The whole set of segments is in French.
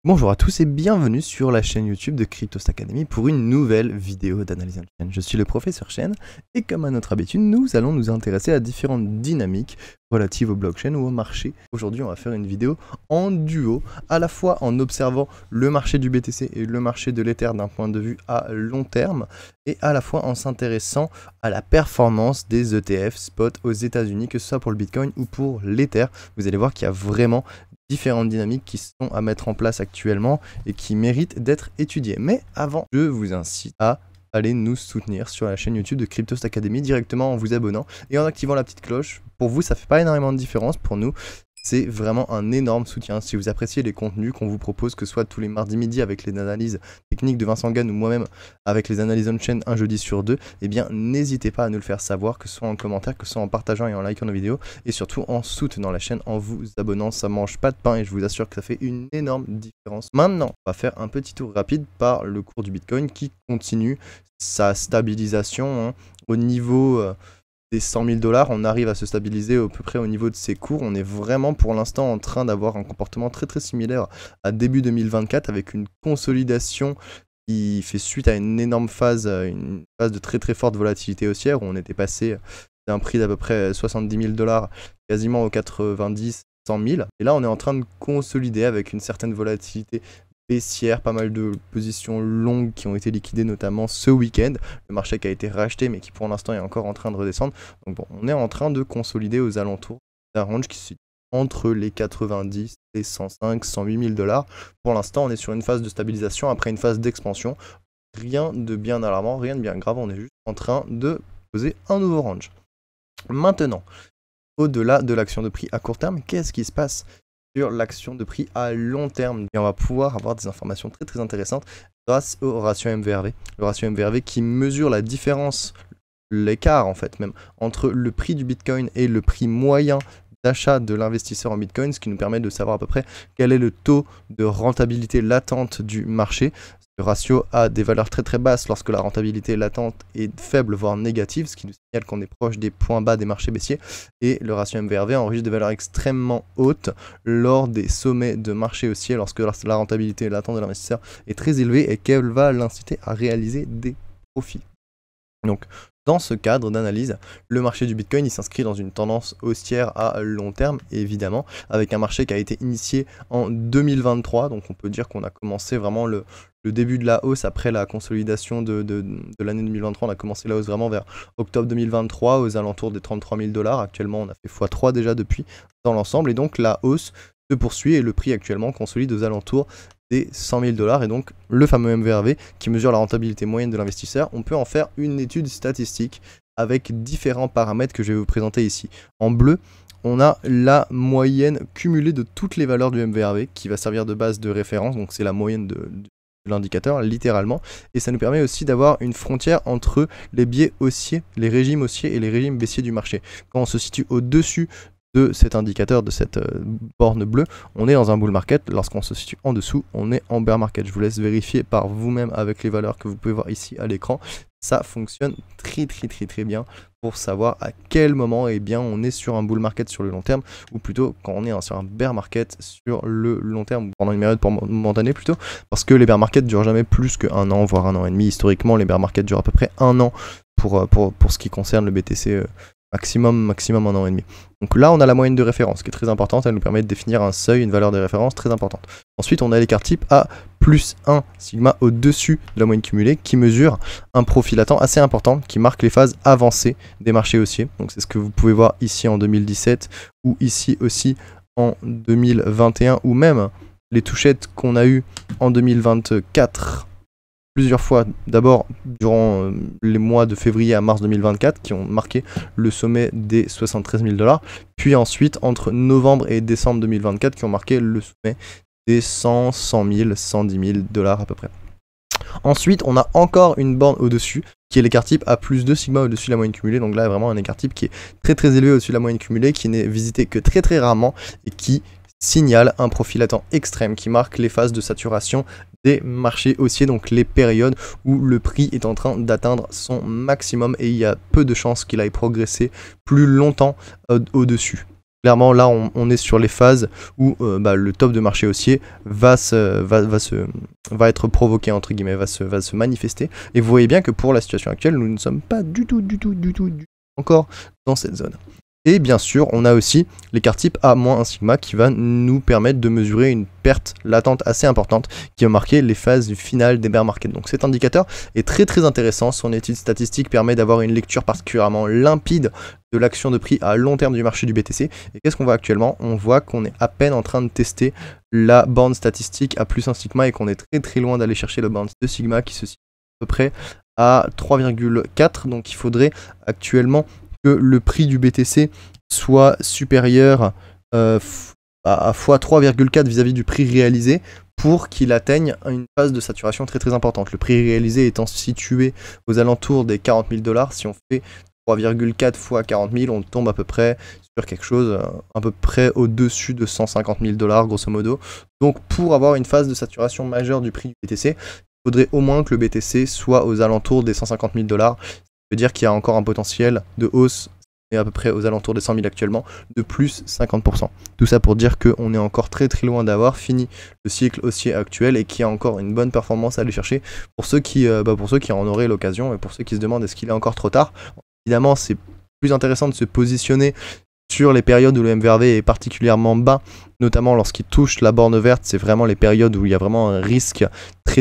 Bonjour à tous et bienvenue sur la chaîne YouTube de Cryptost Academy pour une nouvelle vidéo d'analyse on-chain. Je suis le professeur Chen et comme à notre habitude, nous allons nous intéresser à différentes dynamiques relatives au blockchain ou au marché. Aujourd'hui, on va faire une vidéo en duo, à la fois en observant le marché du BTC et le marché de l'Ether d'un point de vue à long terme et à la fois en s'intéressant à la performance des ETF spot aux États-Unis, que ce soit pour le Bitcoin ou pour l'Ether. Vous allez voir qu'il y a vraiment différentes dynamiques qui sont à mettre en place actuellement et qui méritent d'être étudiées. Mais avant, je vous incite à aller nous soutenir sur la chaîne YouTube de Cryptost Academy directement en vous abonnant et en activant la petite cloche. Pour vous, ça fait pas énormément de différence. Pour nous, c'est vraiment un énorme soutien. Si vous appréciez les contenus qu'on vous propose, que ce soit tous les mardis midi avec les analyses techniques de Vincent Gann ou moi-même avec les analyses on-chain un jeudi sur deux, eh bien n'hésitez pas à nous le faire savoir, que ce soit en commentaire, que ce soit en partageant et en likant nos vidéos, et surtout en soutenant la chaîne, en vous abonnant. Ça mange pas de pain et je vous assure que ça fait une énorme différence. Maintenant, on va faire un petit tour rapide par le cours du Bitcoin qui continue sa stabilisation au niveau des 100 000 $. On arrive à se stabiliser à peu près au niveau de ses cours. On est vraiment pour l'instant en train d'avoir un comportement très similaire à début 2024 avec une consolidation qui fait suite à une énorme phase, de très forte volatilité haussière où on était passé d'un prix d'à peu près 70 000 $ quasiment aux 90, 100 000. Et là on est en train de consolider avec une certaine volatilité baissière, pas mal de positions longues qui ont été liquidées notamment ce week-end. Le marché qui a été racheté mais qui pour l'instant est encore en train de redescendre. Donc bon, on est en train de consolider aux alentours d'un range qui se situe entre les 90, les 105, 108 000 $. Pour l'instant, on est sur une phase de stabilisation après une phase d'expansion. Rien de bien alarmant, rien de bien grave, on est juste en train de poser un nouveau range. Maintenant, au-delà de l'action de prix à court terme, qu'est-ce qui se passe sur l'action de prix à long terme? Et on va pouvoir avoir des informations très intéressantes grâce au ratio MVRV. Le ratio MVRV qui mesure la différence, l'écart en fait même, entre le prix du Bitcoin et le prix moyen d'achat de l'investisseur en Bitcoin, ce qui nous permet de savoir à peu près quel est le taux de rentabilité latente du marché. Ce ratio a des valeurs très basses lorsque la rentabilité latente est faible, voire négative, ce qui nous signale qu'on est proche des points bas des marchés baissiers. Et le ratio MVRV enregistre des valeurs extrêmement hautes lors des sommets de marché haussier, lorsque la rentabilité latente de l'investisseur est très élevée et qu'elle va l'inciter à réaliser des profits. Donc, dans ce cadre d'analyse, le marché du Bitcoin s'inscrit dans une tendance haussière à long terme, évidemment, avec un marché qui a été initié en 2023. Donc on peut dire qu'on a commencé vraiment le début de la hausse après la consolidation de l'année 2023. On a commencé la hausse vraiment vers octobre 2023 aux alentours des 33 000 $. Actuellement, on a fait x3 déjà depuis dans l'ensemble. Et donc la hausse se poursuit et le prix actuellement consolide aux alentours des 100 000 $, et donc le fameux MVRV qui mesure la rentabilité moyenne de l'investisseur. On peut en faire une étude statistique avec différents paramètres que je vais vous présenter ici. En bleu, on a la moyenne cumulée de toutes les valeurs du MVRV qui va servir de base de référence, donc c'est la moyenne de l'indicateur littéralement, et ça nous permet aussi d'avoir une frontière entre les biais haussiers, les régimes haussiers et les régimes baissiers du marché. Quand on se situe au-dessus de cet indicateur, de cette borne bleue, on est dans un bull market. Lorsqu'on se situe en dessous, on est en bear market. Je vous laisse vérifier par vous-même avec les valeurs que vous pouvez voir ici à l'écran. Ça fonctionne très bien pour savoir à quel moment on est sur un bull market sur le long terme, ou plutôt quand on est sur un bear market sur le long terme, pendant une période momentanée plutôt, parce que les bear markets durent jamais plus qu'un an, voire un an et demi. Historiquement, les bear markets durent à peu près un an pour ce qui concerne le BTC. Maximum un an et demi. Donc là on a la moyenne de référence qui est très importante, elle nous permet de définir un seuil, une valeur de référence très importante. Ensuite on a l'écart type à plus 1 sigma au-dessus de la moyenne cumulée qui mesure un profil latent assez important qui marque les phases avancées des marchés haussiers. Donc c'est ce que vous pouvez voir ici en 2017 ou ici aussi en 2021 ou même les touchettes qu'on a eues en 2024 plusieurs fois, d'abord durant les mois de février à mars 2024 qui ont marqué le sommet des 73 000 $, puis ensuite entre novembre et décembre 2024 qui ont marqué le sommet des 100, 100 000, 110 000 $ à peu près. Ensuite, on a encore une borne au-dessus qui est l'écart type à plus 2 sigma au-dessus de la moyenne cumulée. Donc là, vraiment un écart type qui est très élevé au-dessus de la moyenne cumulée, qui n'est visité que très rarement et qui signale un profil latent extrême qui marque les phases de saturation des marchés haussiers, donc les périodes où le prix est en train d'atteindre son maximum et il y a peu de chances qu'il aille progresser plus longtemps au-dessus. Clairement, là, on est sur les phases où le top de marché haussier va être provoqué, entre guillemets, va se manifester. Et vous voyez bien que pour la situation actuelle, nous ne sommes pas du tout encore dans cette zone. Et bien sûr, on a aussi l'écart type A-1 sigma qui va nous permettre de mesurer une perte latente assez importante qui va marquer les phases finales des bear markets. Donc cet indicateur est très intéressant. Son étude statistique permet d'avoir une lecture particulièrement limpide de l'action de prix à long terme du marché du BTC. Et qu'est-ce qu'on voit actuellement? On voit qu'on est à peine en train de tester la borne statistique à +1 sigma et qu'on est très loin d'aller chercher la borne de sigma qui se situe à peu près à 3,4. Donc il faudrait actuellement que le prix du BTC soit supérieur à x3,4 vis-à-vis du prix réalisé pour qu'il atteigne une phase de saturation très importante. Le prix réalisé étant situé aux alentours des 40 000 $, si on fait 3,4 fois 40 000, on tombe à peu près sur quelque chose à peu près au-dessus de 150 000 $ grosso modo. Donc pour avoir une phase de saturation majeure du prix du BTC, il faudrait au moins que le BTC soit aux alentours des 150 000 $. Ça veut dire qu'il y a encore un potentiel de hausse, et à peu près aux alentours des 100 000 actuellement, de plus 50%. Tout ça pour dire qu'on est encore très loin d'avoir fini le cycle haussier actuel et qu'il y a encore une bonne performance à aller chercher pour ceux qui en auraient l'occasion et pour ceux qui se demandent est-ce qu'il est encore trop tard. Évidemment, c'est plus intéressant de se positionner sur les périodes où le MVRV est particulièrement bas, notamment lorsqu'il touche la borne verte. C'est vraiment les périodes où il y a vraiment un risque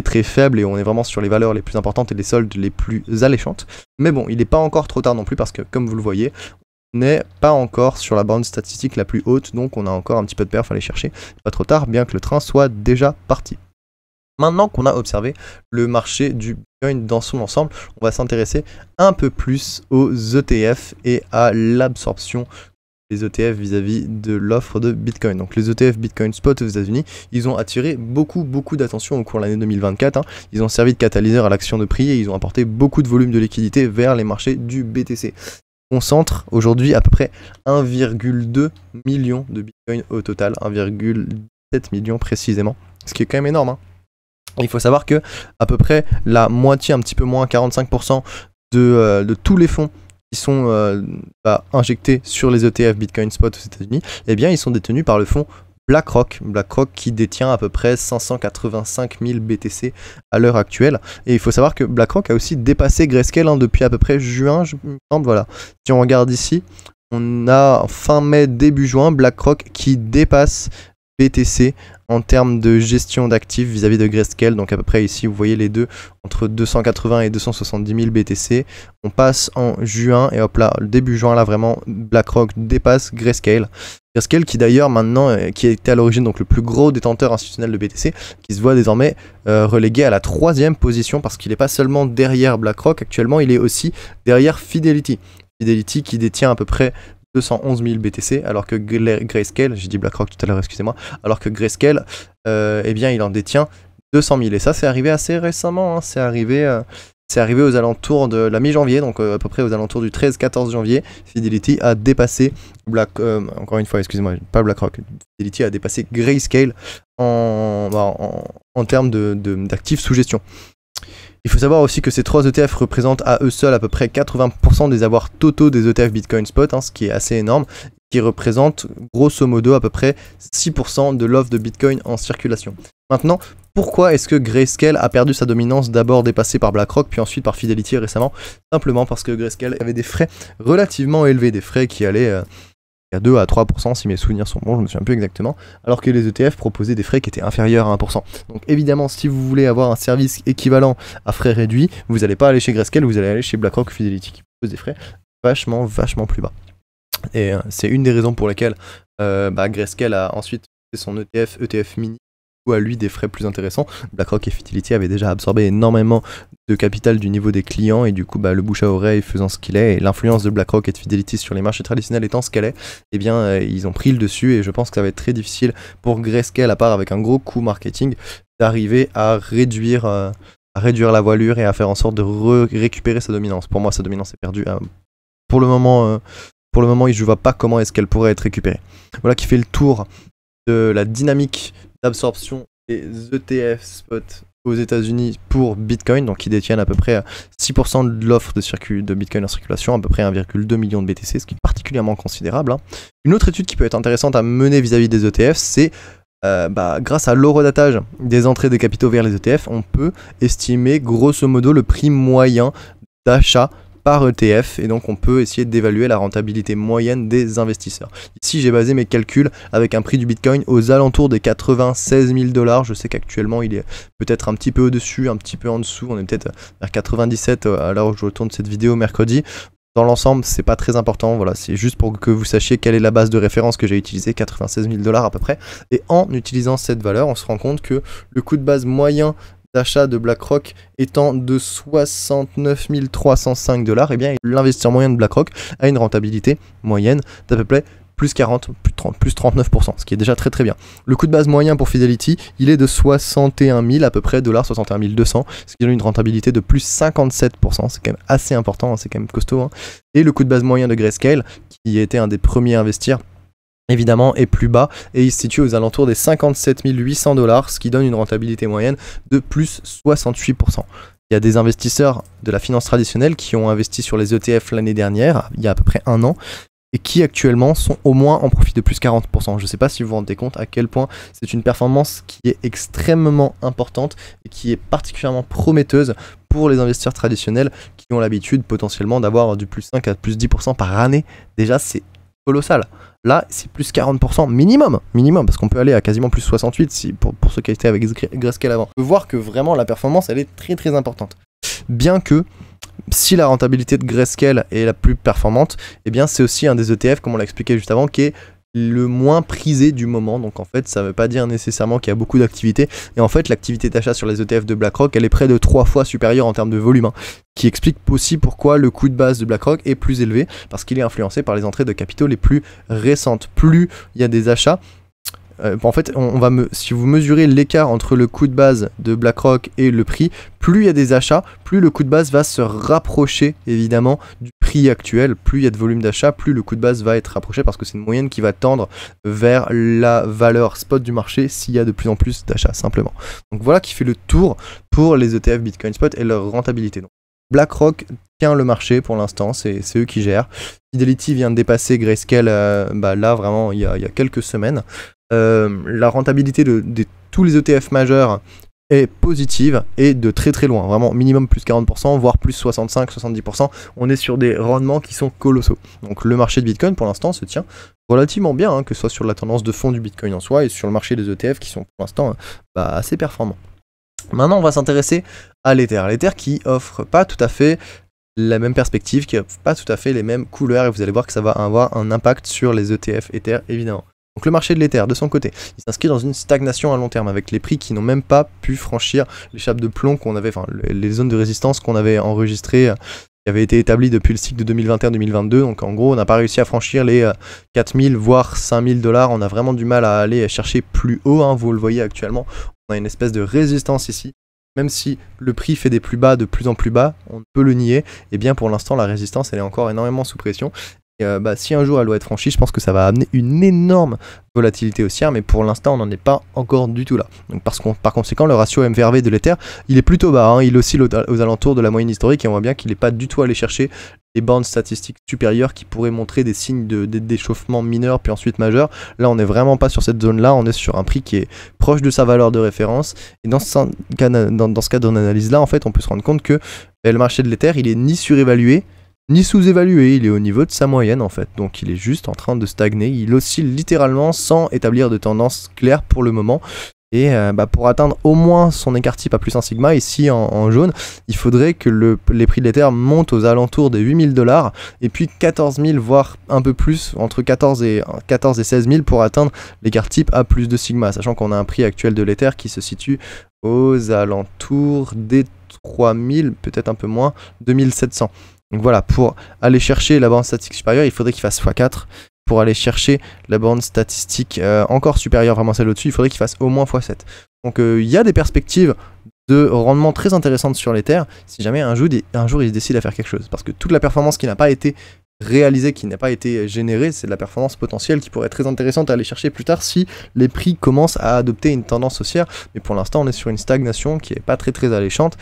très faible et on est vraiment sur les valeurs les plus importantes et les soldes les plus alléchantes. Mais bon, il n'est pas encore trop tard non plus parce que, comme vous le voyez, on n'est pas encore sur la borne statistique la plus haute, donc on a encore un petit peu de perf à aller chercher. Pas trop tard, bien que le train soit déjà parti. Maintenant qu'on a observé le marché du Bitcoin dans son ensemble, on va s'intéresser un peu plus aux ETF et à l'absorption des ETF vis-à-vis de l'offre de Bitcoin. Donc les ETF Bitcoin Spot aux États-Unis, ils ont attiré beaucoup d'attention au cours de l'année 2024. Ils ont servi de catalyseur à l'action de prix et ils ont apporté beaucoup de volume de liquidité vers les marchés du BTC. On concentre aujourd'hui à peu près 1,2 million de Bitcoin au total, 1,7 million précisément, ce qui est quand même énorme. Il faut savoir que à peu près la moitié, un petit peu moins, 45% de tous les fonds qui sont injectés sur les ETF Bitcoin Spot aux États-Unis, eh bien ils sont détenus par le fonds BlackRock. BlackRock qui détient à peu près 585 000 BTC à l'heure actuelle. Et il faut savoir que BlackRock a aussi dépassé Grayscale depuis à peu près juin, je me semble. Voilà. Si on regarde ici, on a fin mai, début juin, BlackRock qui dépasse BTC en termes de gestion d'actifs vis-à-vis de Grayscale. Donc à peu près ici, vous voyez les deux, entre 280 et 270 000 BTC. On passe en juin et hop là, début juin, là vraiment, BlackRock dépasse Grayscale. Grayscale qui d'ailleurs maintenant, qui était à l'origine donc le plus gros détenteur institutionnel de BTC, qui se voit désormais relégué à la 3e position parce qu'il n'est pas seulement derrière BlackRock, actuellement il est aussi derrière Fidelity. Fidelity qui détient à peu près 211 000 BTC, alors que Grayscale, j'ai dit BlackRock tout à l'heure, excusez-moi, alors que Grayscale, eh bien il en détient 200 000. Et ça c'est arrivé assez récemment, hein. C'est arrivé aux alentours de la mi-janvier, donc à peu près aux alentours du 13-14 janvier, Fidelity a dépassé encore une fois, excusez-moi, pas BlackRock, Fidelity a dépassé Grayscale en termes d'actifs sous gestion. Il faut savoir aussi que ces 3 ETF représentent à eux seuls à peu près 80% des avoirs totaux des ETF Bitcoin Spot, ce qui est assez énorme, qui représente grosso modo à peu près 6% de l'offre de Bitcoin en circulation. Maintenant, pourquoi est-ce que Grayscale a perdu sa dominance, d'abord dépassée par BlackRock, puis ensuite par Fidelity récemment? Simplement parce que Grayscale avait des frais relativement élevés, des frais qui allaient à 2 à 3% si mes souvenirs sont bons, je me souviens plus exactement, alors que les ETF proposaient des frais qui étaient inférieurs à 1%. Donc évidemment, si vous voulez avoir un service équivalent à frais réduits, vous n'allez pas aller chez Grayscale, vous allez aller chez BlackRock ou Fidelity qui proposent des frais vachement plus bas. Et c'est une des raisons pour lesquelles Grayscale a ensuite fait son ETF mini, ou à lui des frais plus intéressants. BlackRock et Fidelity avaient déjà absorbé énormément de capital du niveau des clients et du coup le bouche à oreille faisant ce qu'il est et l'influence de BlackRock et de Fidelity sur les marchés traditionnels étant ce qu'elle est, eh bien ils ont pris le dessus et je pense que ça va être très difficile pour Grayscale, à part avec un gros coup marketing, d'arriver à réduire la voilure et à faire en sorte de récupérer sa dominance. Pour moi sa dominance est perdue. Pour le moment je ne vois pas comment est-ce qu'elle pourrait être récupérée. Voilà qui fait le tour de la dynamique d'absorption des ETF spot aux États-Unis pour Bitcoin, donc qui détiennent à peu près 6% de l'offre de Bitcoin en circulation, à peu près 1,2 million de BTC, ce qui est particulièrement considérable, hein. Une autre étude qui peut être intéressante à mener vis-à-vis des ETF, c'est grâce à l'horodatage des entrées des capitaux vers les ETF, on peut estimer grosso modo le prix moyen d'achat par ETF, et donc on peut essayer d'évaluer la rentabilité moyenne des investisseurs. Ici j'ai basé mes calculs avec un prix du Bitcoin aux alentours des 96 000 $. Je sais qu'actuellement il est peut-être un petit peu au-dessus, un petit peu en dessous, on est peut-être vers 97 à l'heure où je tourne cette vidéo mercredi. Dans l'ensemble, c'est pas très important, voilà, c'est juste pour que vous sachiez quelle est la base de référence que j'ai utilisée, 96 000 $ à peu près. Et en utilisant cette valeur, on se rend compte que le coût de base moyen d'achat de BlackRock étant de 69 305 $, et bien l'investisseur moyen de BlackRock a une rentabilité moyenne d'à peu près plus 40, plus 39%, ce qui est déjà très très bien. Le coût de base moyen pour Fidelity, il est de 61 000 à peu près dollars, 61 200, ce qui donne une rentabilité de plus 57%, c'est quand même assez important, hein, c'est quand même costaud, hein. Et le coût de base moyen de Grayscale, qui était un des premiers à investir, évidemment est plus bas et il se situe aux alentours des 57 800 $, ce qui donne une rentabilité moyenne de plus 68%. Il y a des investisseurs de la finance traditionnelle qui ont investi sur les ETF l'année dernière, il y a à peu près un an, et qui actuellement sont au moins en profit de plus 40%. Je ne sais pas si vous vous rendez compte à quel point c'est une performance qui est extrêmement importante et qui est particulièrement prometteuse pour les investisseurs traditionnels qui ont l'habitude potentiellement d'avoir du plus 5 à plus 10% par année. Déjà c'est colossal. Là c'est plus 40% minimum, parce qu'on peut aller à quasiment plus 68 si, pour ceux qui étaient avec Grayscale avant. On peut voir que vraiment la performance elle est très très importante. Bien que si la rentabilité de Grayscale est la plus performante, eh bien c'est aussi un des ETF, comme on l'a expliqué juste avant, qui est le moins prisé du moment. Donc en fait ça ne veut pas dire nécessairement qu'il y a beaucoup d'activité, et en fait l'activité d'achat sur les ETF de BlackRock elle est près de 3 fois supérieure en termes de volume, hein, qui explique aussi pourquoi le coût de base de BlackRock est plus élevé, parce qu'il est influencé par les entrées de capitaux les plus récentes. Plus il y a des achats, en fait, si vous mesurez l'écart entre le coût de base de BlackRock et le prix, plus il y a des achats, plus le coût de base va se rapprocher évidemment du prix actuel. Plus il y a de volume d'achat, plus le coût de base va être rapproché, parce que c'est une moyenne qui va tendre vers la valeur spot du marché s'il y a de plus en plus d'achats simplement. Donc voilà qui fait le tour pour les ETF Bitcoin Spot et leur rentabilité. Donc, BlackRock tient le marché pour l'instant, c'est eux qui gèrent. Fidelity vient de dépasser Grayscale là vraiment il y a quelques semaines. La rentabilité de tous les ETF majeurs est positive et de très très loin, vraiment minimum plus 40%, voire plus 65-70%. On est sur des rendements qui sont colossaux. Donc le marché de Bitcoin pour l'instant se tient relativement bien, hein, que ce soit sur la tendance de fond du Bitcoin en soi et sur le marché des ETF qui sont pour l'instant assez performants. Maintenant on va s'intéresser à l'Ether. L'Ether qui offre pas tout à fait la même perspective, qui offre pas tout à fait les mêmes couleurs, et vous allez voir que ça va avoir un impact sur les ETF Ether évidemment. Donc le marché de l'Ether, de son côté, il s'inscrit dans une stagnation à long terme, avec les prix qui n'ont même pas pu franchir les chape de plomb qu'on avait, enfin les zones de résistance qu'on avait enregistrées, qui avaient été établies depuis le cycle de 2021-2022. Donc en gros, on n'a pas réussi à franchir les 4000 voire 5000 $. On a vraiment du mal à aller chercher plus haut, hein, vous le voyez actuellement. On a une espèce de résistance ici. Même si le prix fait des plus bas de plus en plus bas, on ne peut le nier, et bien pour l'instant la résistance elle est encore énormément sous pression. Et si un jour elle doit être franchie, je pense que ça va amener une énorme volatilité haussière, mais pour l'instant on n'en est pas encore du tout là. Donc par conséquent le ratio MVRV de l'Ether il est plutôt bas, hein, il oscille aux alentours de la moyenne historique, et on voit bien qu'il n'est pas du tout allé chercher les bandes statistiques supérieures qui pourraient montrer des signes d'échauffement mineur puis ensuite majeur. Là on n'est vraiment pas sur cette zone là, on est sur un prix qui est proche de sa valeur de référence, et dans ce cadre d'analyse là en fait on peut se rendre compte que le marché de l'Ether il est ni surévalué ni sous-évalué, il est au niveau de sa moyenne en fait, donc il est juste en train de stagner, il oscille littéralement sans établir de tendance claire pour le moment. Et pour atteindre au moins son écart type à plus 1 sigma, ici en jaune, il faudrait que les prix de l'Ether montent aux alentours des 8000 $, et puis 14 000, voire un peu plus, entre 14 et 16 000 pour atteindre l'écart type à plus de sigma, sachant qu'on a un prix actuel de l'Ether qui se situe aux alentours des 3000, peut-être un peu moins, 2700. Donc voilà, pour aller chercher la bande statistique supérieure, il faudrait qu'il fasse x4. Pour aller chercher la bande statistique encore supérieure, vraiment celle au-dessus, il faudrait qu'il fasse au moins x7. Donc il y a des perspectives de rendement très intéressantes sur l'Ether, si jamais un jour il décide à faire quelque chose. Parce que toute la performance qui n'a pas été réalisé, qui n'a pas été généré, c'est de la performance potentielle qui pourrait être très intéressante à aller chercher plus tard si les prix commencent à adopter une tendance haussière. Mais pour l'instant, on est sur une stagnation qui n'est pas très alléchante.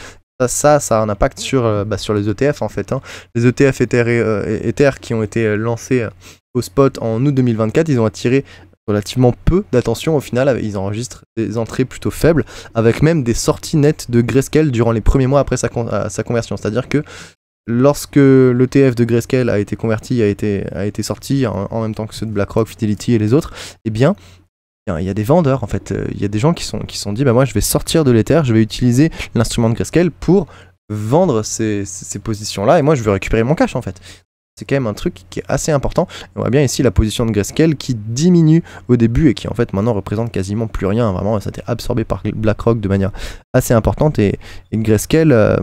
Ça a un impact sur les ETF en fait. Hein. Les ETF Ether qui ont été lancés au spot en août 2024, ils ont attiré relativement peu d'attention au final, ils enregistrent des entrées plutôt faibles, avec même des sorties nettes de Grayscale durant les premiers mois après sa conversion. C'est-à-dire que lorsque l'ETF de Grayscale a été converti, a été sorti en même temps que ceux de BlackRock, Fidelity et les autres, eh bien, il y a des vendeurs en fait, il y a des gens qui sont dit bah moi je vais sortir de l'Ether, je vais utiliser l'instrument de Grayscale pour vendre ces positions là et moi je veux récupérer mon cash en fait. C'est quand même un truc qui est assez important. On voit bien ici la position de Grayscale qui diminue au début et qui en fait maintenant représente quasiment plus rien. Vraiment, ça a été absorbé par BlackRock de manière assez importante. Et Grayscale,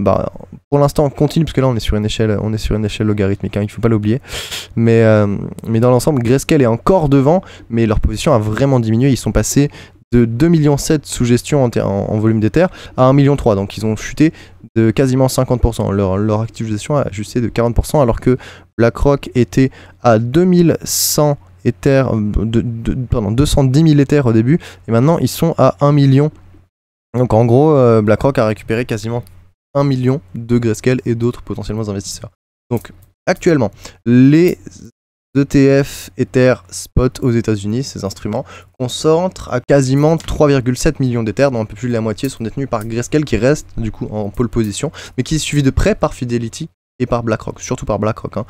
pour l'instant, continue parce que là on est sur une échelle logarithmique. Hein, il ne faut pas l'oublier. Mais dans l'ensemble, Grayscale est encore devant, mais leur position a vraiment diminué. Ils sont passés de 2,7 millions sous gestion en volume d'Ether à 1,3 million. Donc ils ont chuté de quasiment 50%. Leur activation a ajusté de 40% alors que BlackRock était à 2100 Ether, 210 000 Ether au début et maintenant ils sont à 1 million. Donc en gros, BlackRock a récupéré quasiment 1 million de Grayscale et d'autres potentiellement investisseurs. Donc actuellement, les ETF Ether Spot aux États-Unis, ces instruments, concentrent à quasiment 3,7 millions d'Ether, dont un peu plus de la moitié sont détenus par Grayscale qui reste du coup en pole position, mais qui est suivi de près par Fidelity et par BlackRock, surtout par BlackRock. Hein.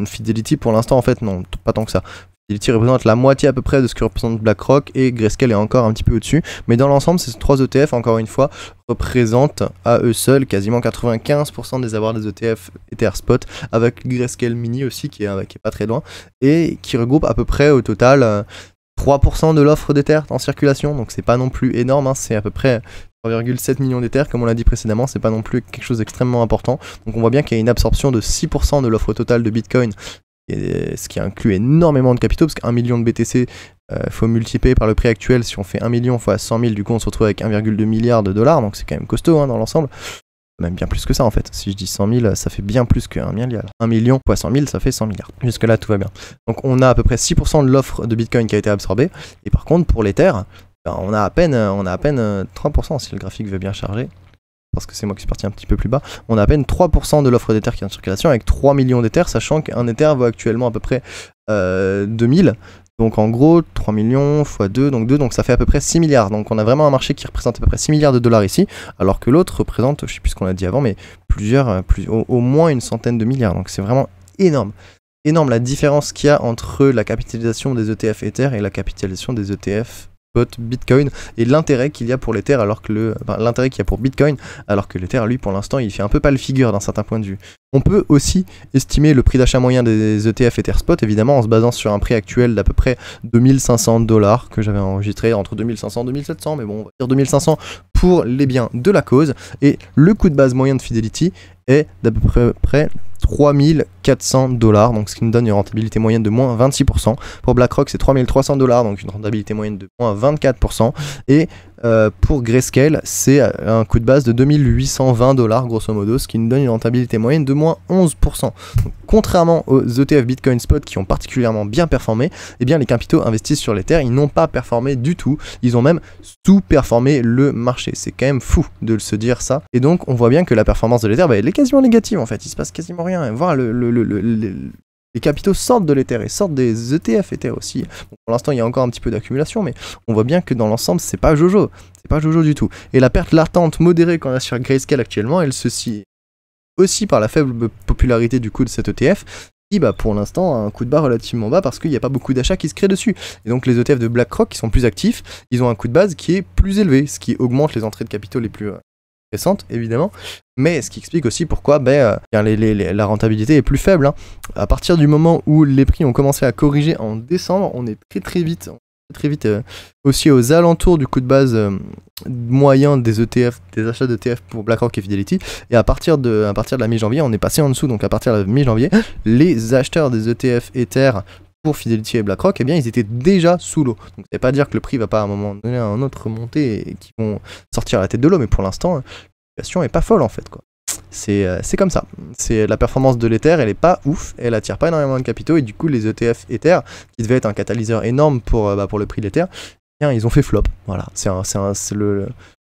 Fidelity pour l'instant en fait non, pas tant que ça. Fidelity représente la moitié à peu près de ce que représente BlackRock et Grayscale est encore un petit peu au-dessus. Mais dans l'ensemble, ces trois ETF, encore une fois, représentent à eux seuls quasiment 95% des avoirs des ETF Ether Spot, avec Grayscale Mini aussi qui est pas très loin, et qui regroupe à peu près au total 3% de l'offre d'Ether en circulation. Donc c'est pas non plus énorme, hein, c'est à peu près 3,7 millions d'Ether, comme on l'a dit précédemment, c'est pas non plus quelque chose d'extrêmement important. Donc on voit bien qu'il y a une absorption de 6% de l'offre totale de Bitcoin, ce qui inclut énormément de capitaux, parce qu'un million de BTC, faut multiplier par le prix actuel. Si on fait 1 million fois 100 000, du coup on se retrouve avec 1,2 milliard de dollars, donc c'est quand même costaud hein, dans l'ensemble. Même bien plus que ça en fait. Si je dis 100 000, ça fait bien plus qu'un milliard. 1 million fois 100 000, ça fait 100 milliards. Jusque là, tout va bien. Donc on a à peu près 6% de l'offre de Bitcoin qui a été absorbée. Et par contre, pour l'Ether, on a à peine 3%, si le graphique veut bien charger. Parce que c'est moi qui suis parti un petit peu plus bas. On a à peine 3% de l'offre d'Ether qui est en circulation avec 3 millions d'Ether, sachant qu'un Ether vaut actuellement à peu près 2000. Donc en gros, 3 millions x 2, donc ça fait à peu près 6 milliards. Donc on a vraiment un marché qui représente à peu près 6 milliards de dollars ici, alors que l'autre représente, je sais plus ce qu'on a dit avant, mais au moins une centaine de milliards. Donc c'est vraiment énorme. Énorme la différence qu'il y a entre la capitalisation des ETF Ether et la capitalisation des ETF Bitcoin et l'intérêt qu'il y a pour l'Ether alors que l'intérêt qu'il y a pour Bitcoin alors que l'Ether lui pour l'instant il fait un peu pâle figure d'un certain point de vue. On peut aussi estimer le prix d'achat moyen des ETF Ether Spot évidemment en se basant sur un prix actuel d'à peu près 2500 $, que j'avais enregistré entre 2500 et 2700, mais bon on va dire 2500 pour les biens de la cause, et le coût de base moyen de Fidelity est d'à peu près 3400 $, donc ce qui nous donne une rentabilité moyenne de moins 26%. Pour BlackRock, c'est 3300 $, donc une rentabilité moyenne de moins 24%. Et pour Grayscale, c'est un coût de base de 2820 $, grosso modo, ce qui nous donne une rentabilité moyenne de moins 11%. Donc, contrairement aux ETF Bitcoin Spot qui ont particulièrement bien performé, eh bien les capitaux investissent sur l'Ether, ils n'ont pas performé du tout. Ils ont même sous-performé le marché. C'est quand même fou de se dire ça. Et donc, on voit bien que la performance de l'Ether, elle est quasiment négative en fait. Il se passe quasiment rien. Voir les capitaux sortent de l'Ether et sortent des ETF Ether aussi. Bon, pour l'instant, il y a encore un petit peu d'accumulation, mais on voit bien que dans l'ensemble, c'est pas jojo. C'est pas jojo du tout. Et la perte latente modérée qu'on a sur Grayscale actuellement, elle se situe aussi par la faible popularité du coup de cet ETF, qui pour l'instant a un coup de bas relativement bas parce qu'il n'y a pas beaucoup d'achats qui se créent dessus. Et donc les ETF de BlackRock qui sont plus actifs, ils ont un coût de base qui est plus élevé, ce qui augmente les entrées de capitaux les plus récentes évidemment, mais ce qui explique aussi pourquoi la rentabilité est plus faible. Hein. À partir du moment où les prix ont commencé à corriger en décembre, on est très vite aussi aux alentours du coût de base moyen des ETF, des achats d'ETF pour BlackRock et Fidelity, et à partir de la mi-janvier on est passé en dessous. Donc à partir de la mi-janvier, les acheteurs des ETF Ether pour Fidelity et BlackRock, eh bien ils étaient déjà sous l'eau. Donc ça veut pas dire que le prix va pas à un moment donné à un autre remonter et qu'ils vont sortir la tête de l'eau, mais pour l'instant la situation est pas folle en fait quoi. c'est comme ça. C'est la performance de l'Ether, elle est pas ouf, elle attire pas énormément de capitaux et du coup les ETF Ether, qui devaient être un catalyseur énorme pour le prix de l'Ether, ils ont fait flop. Voilà,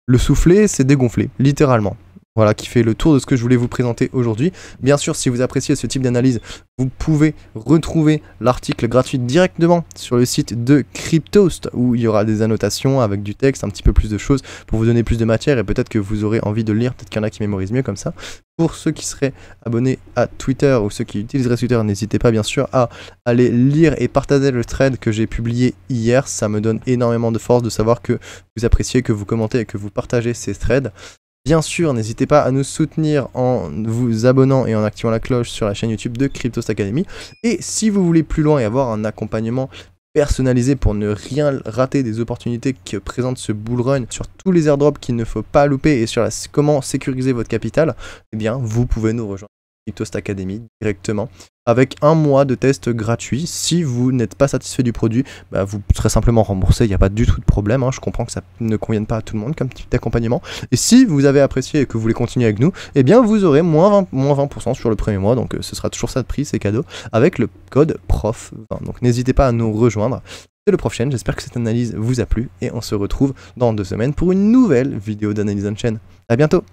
le soufflet s'est dégonflé, littéralement. Voilà, qui fait le tour de ce que je voulais vous présenter aujourd'hui. Bien sûr, si vous appréciez ce type d'analyse, vous pouvez retrouver l'article gratuit directement sur le site de Cryptost, où il y aura des annotations avec du texte, un petit peu plus de choses pour vous donner plus de matière, et peut-être que vous aurez envie de le lire, peut-être qu'il y en a qui mémorisent mieux comme ça. Pour ceux qui seraient abonnés à Twitter ou ceux qui utiliseraient Twitter, n'hésitez pas bien sûr à aller lire et partager le thread que j'ai publié hier. Ça me donne énormément de force de savoir que vous appréciez, que vous commentez et que vous partagez ces threads. Bien sûr, n'hésitez pas à nous soutenir en vous abonnant et en activant la cloche sur la chaîne YouTube de Cryptost Academy. Et si vous voulez plus loin et avoir un accompagnement personnalisé pour ne rien rater des opportunités que présente ce bull run sur tous les airdrops qu'il ne faut pas louper et sur comment sécuriser votre capital, eh bien vous pouvez nous rejoindre Cryptost Academy directement avec un mois de test gratuit. Si vous n'êtes pas satisfait du produit, vous serez simplement remboursé, il n'y a pas du tout de problème, Je comprends que ça ne convienne pas à tout le monde comme type d'accompagnement. Et si vous avez apprécié et que vous voulez continuer avec nous, eh bien vous aurez moins 20% sur le premier mois, donc ce sera toujours ça de prix, c'est cadeau, avec le code PROF20. Donc n'hésitez pas à nous rejoindre. C'est le Prof Chain, j'espère que cette analyse vous a plu et on se retrouve dans 2 semaines pour une nouvelle vidéo d'analyse on chain. A bientôt.